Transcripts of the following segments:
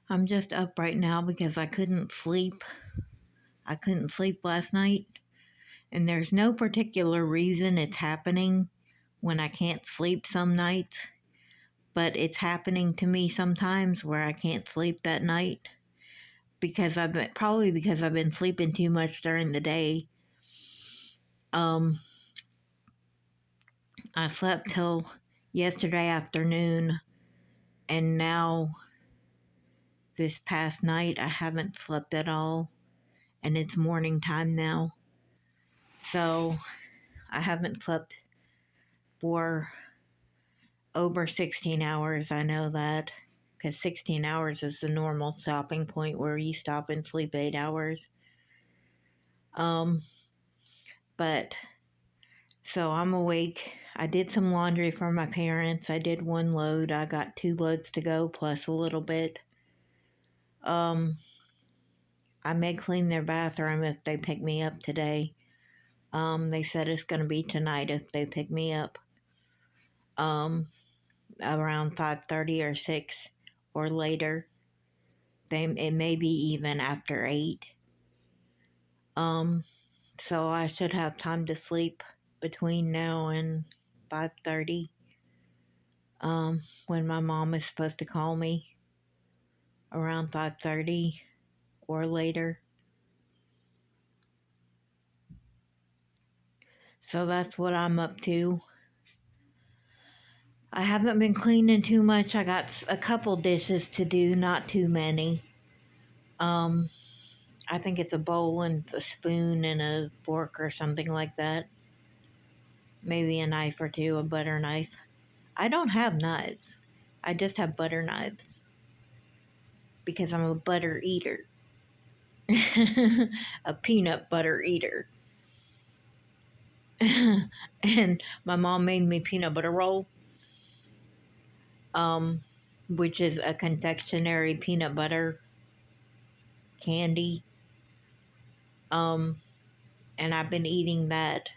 I'm just up right now because I couldn't sleep. I couldn't sleep last night, and there's no particular reason it's happening when I can't sleep some nights, but it's happening to me sometimes where I can't sleep that night because I've been sleeping too much during the day. Um, I slept till yesterday afternoon, and now this past night I haven't slept at all, and it's morning time now. So I haven't slept for over 16 hours. I know that because 16 hours is the normal stopping point where you stop and sleep 8 hours. Um, but so I'm awake. I did some laundry for my parents. I did one load. I got 2 loads to go plus a little bit. Um, I may clean their bathroom if they pick me up today. They said it's going to be tonight if they pick me up. Around 5:30 or 6 or later. It may be even after 8. Um, so I should have time to sleep between now and 5:30. When my mom is supposed to call me around 5:30 or later. So that's what I'm up to. I haven't been cleaning too much. I got a couple dishes to do, not too many. Um, I think it's a bowl and a spoon and a fork or something like that. Maybe a knife or two, a butter knife. I don't have knives. I just have butter knives because I'm a butter eater. A peanut butter eater. And my mom made me peanut butter roll, um, which is a confectionery peanut butter candy. Um, and I've been eating that.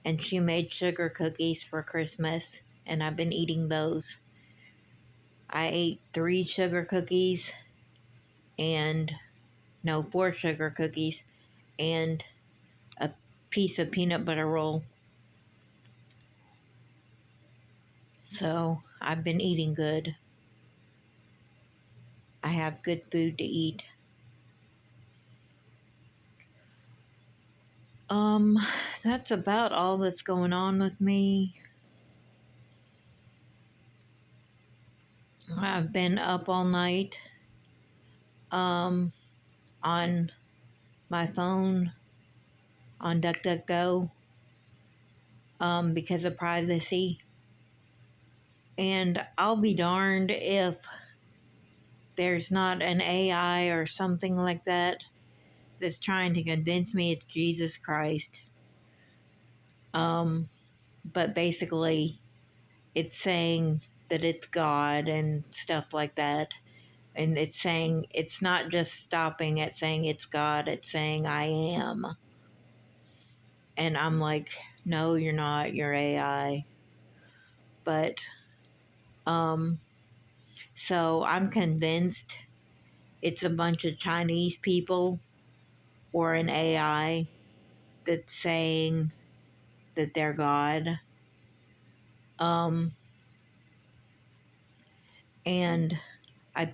And she made sugar cookies for Christmas, and I've been eating those. I ate 3 sugar cookies and no, 4 sugar cookies and a piece of peanut butter roll. So I've been eating good. I have good food to eat. Um, that's about all that's going on with me. I've been up all night um, on my phone on DuckDuckGo because of privacy. And I'll be darned if there's not an AI or something like that that's trying to convince me it's Jesus Christ. Um, but basically, it's saying that it's God and stuff like that. And it's saying, it's not just stopping at saying it's God, it's saying I am. And I'm like, no, you're not, you're AI. But, um, so I'm convinced it's a bunch of Chinese people or an AI that's saying that they're God. Um, and I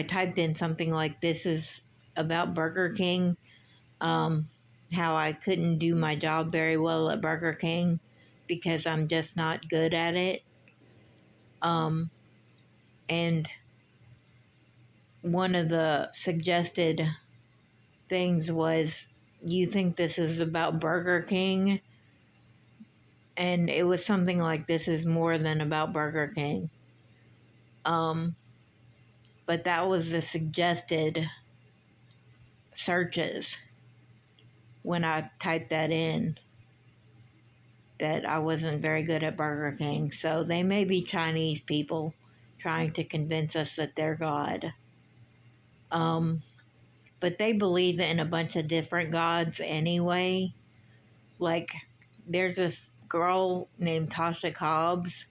typed in something like, this is about Burger King, how I couldn't do my job very well at Burger King because I'm just not good at it. And one of the suggested things was, you think this is about Burger King? And it was something like, this is more than about Burger King. But that was the suggested searches when I typed that in, that I wasn't very good at Burger King. So they may be Chinese people trying to convince us that they're God. But they believe in a bunch of different gods anyway. Like, there's this girl named Tasha Cobbs,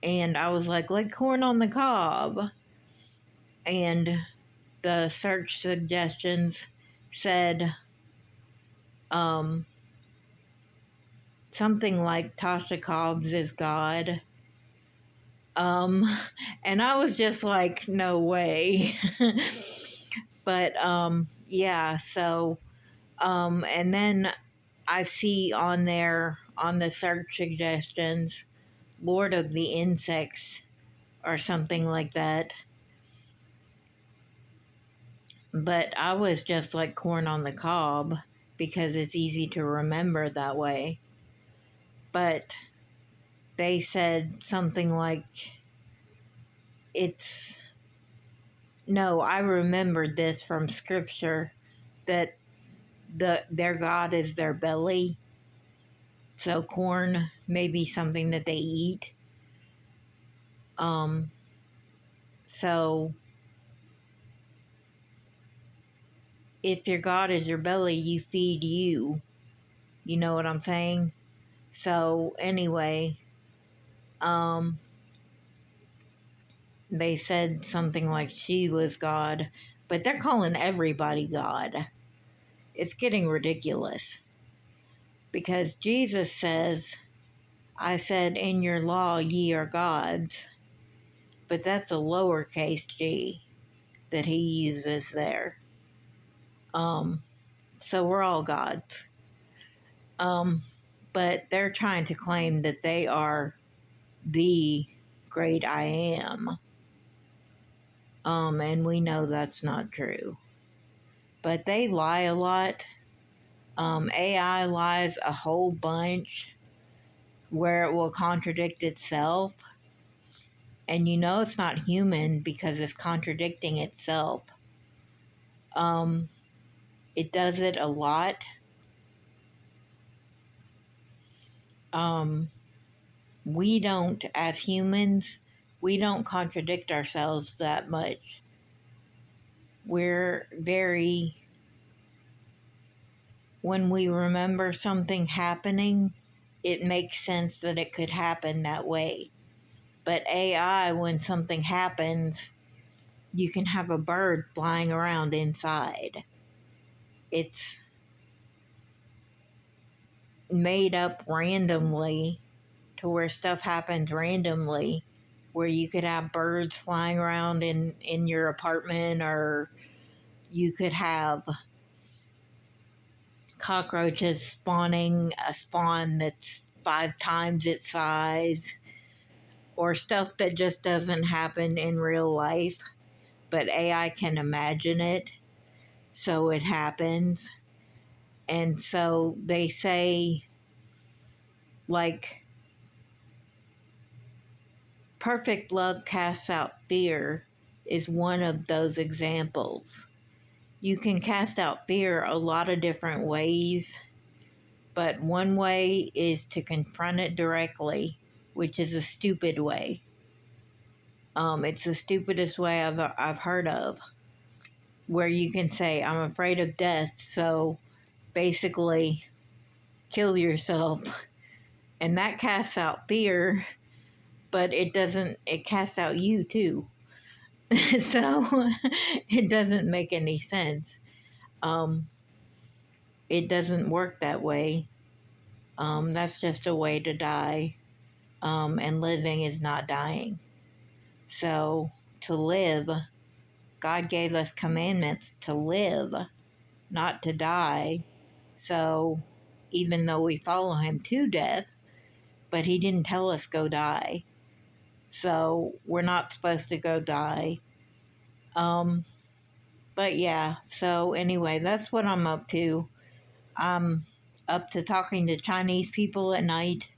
and I was like corn on the cob. and the search suggestions said um, something like Tasha Cobbs is God. Um, and I was just like, no way. But yeah, so and then I see on there on the search suggestions, Lord of the Insects or something like that. But I was just like corn on the cob because it's easy to remember that way. But they said something like, it's no, I remembered this from scripture that their God is their belly. So corn may be something that they eat. Um, so if your God is your belly, you feed you. You know what I'm saying? So anyway, um, they said something like she was God, but they're calling everybody God. It's getting ridiculous because Jesus says, I said, in your law ye are gods, but that's a lowercase g that he uses there. Um, so we're all gods. Um, but they're trying to claim that they are the great I am. And we know that's not true. But they lie a lot. AI lies a whole bunch where it will contradict itself. And you know it's not human because it's contradicting itself. Um, it does it a lot. Um, we don't, as humans, we don't contradict ourselves that much. We're very, when we remember something happening, it makes sense that it could happen that way. But AI, when something happens, you can have a bird flying around inside. It's made up randomly to where stuff happens randomly, where you could have birds flying around in your apartment, or you could have cockroaches spawning a spawn that's 5 times its size, or stuff that just doesn't happen in real life, but AI can imagine it, so it happens. And so they say, like, perfect love casts out fear is one of those examples. You can cast out fear a lot of different ways, but one way is to confront it directly, which is a stupid way. It's the stupidest way I've heard of, where you can say, I'm afraid of death, so basically kill yourself. And that casts out fear, but it casts out you too. So it doesn't make any sense. Um, it doesn't work that way. That's just a way to die. And living is not dying. So to live, God gave us commandments to live, not to die. So even though we follow him to death, but he didn't tell us go die. So we're not supposed to go die. Um, but yeah, so anyway, that's what I'm up to. I'm up to talking to Chinese people at night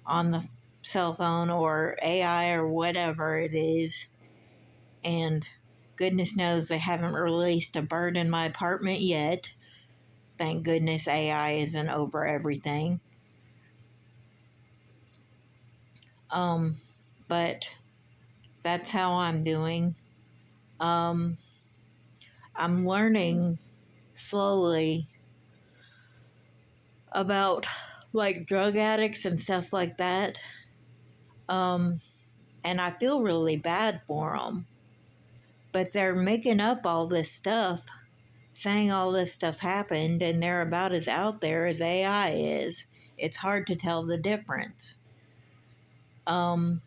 on the cell phone or AI or whatever it is. And goodness knows they haven't released a bird in my apartment yet. Thank goodness AI isn't over everything. Um, but that's how I'm doing. Um, I'm learning slowly about like drug addicts and stuff like that. Um, and I feel really bad for them. But they're making up all this stuff, saying all this stuff happened, and they're about as out there as AI is. It's hard to tell the difference. Um,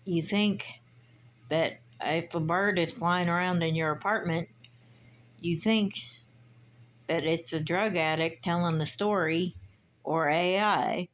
you think that if a bird is flying around in your apartment, you think that it's a drug addict telling the story or AI.